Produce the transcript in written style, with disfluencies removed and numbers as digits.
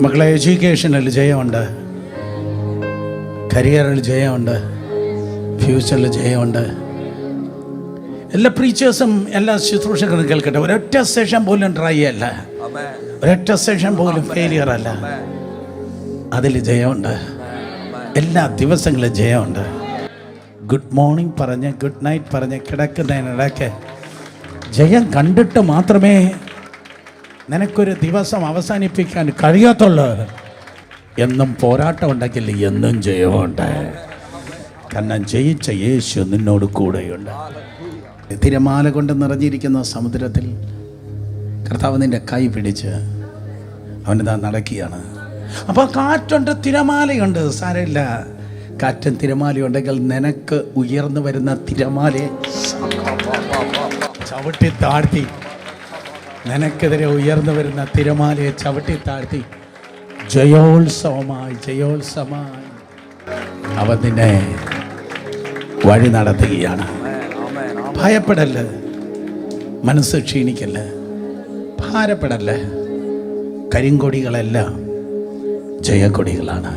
മക്കളെ, എഡ്യൂക്കേഷനിൽ ജയമുണ്ട്, കരിയറിൽ ജയമുണ്ട്, ഫ്യൂച്ചറിൽ ജയമുണ്ട്. എല്ലാ പ്രീച്ചേഴ്സും എല്ലാ ശുശ്രൂഷകളും കേൾക്കട്ടെ. ഒരൊറ്റ സെഷൻ പോലും ട്രൈ അല്ല, ഒരൊറ്റ സെഷൻ പോലും ഫെയിലിയർ അല്ല. അതിൽ ജയമുണ്ട്, എല്ലാ ദിവസങ്ങളിലും ജയമുണ്ട്. ഗുഡ് മോർണിംഗ് പറഞ്ഞ് ഗുഡ് നൈറ്റ് പറഞ്ഞ് കിടക്കുന്നതിനിടയ്ക്ക് ജയം കണ്ടിട്ട് മാത്രമേ നിനക്കൊരു ദിവസം അവസാനിപ്പിക്കാൻ കഴിയത്തുള്ളൂ. എന്നും പോരാട്ടം ഉണ്ടെങ്കിൽ എന്നും ജയമുണ്ട്. കാരണം ജയിച്ച യേശു നിന്നോട് കൂടെയുണ്ട്. തിരമാല കൊണ്ട് നിറഞ്ഞിരിക്കുന്ന സമുദ്രത്തിൽ കർത്താവ് നിൻ്റെ കൈ പിടിച്ച് അവനിതാ നടക്കുകയാണ്. അപ്പോൾ കാറ്റുണ്ട്, തിരമാലയുണ്ട്, സാരമില്ല. കാറ്റും തിരമാലയും ഉണ്ടെങ്കിൽ നിനക്ക് ഉയർന്നു വരുന്ന തിരമാലയെ ചവിട്ടി താഴ്ത്തി, നിനക്കെതിരെ ഉയർന്നു വരുന്ന തിരമാലയെ ചവിട്ടി താഴ്ത്തി ജയോത്സവമായി ജയോത്സവമായി അവൻ നിന്നെ വഴി നടത്തുകയാണ്. ഭയപ്പെടല്ല, മനസ്സ് ക്ഷീണിക്കല്ല, ഭാരപ്പെടല്ല. കരിങ്കൊടികളെല്ലാം ജയക്കൊടികളാണ്.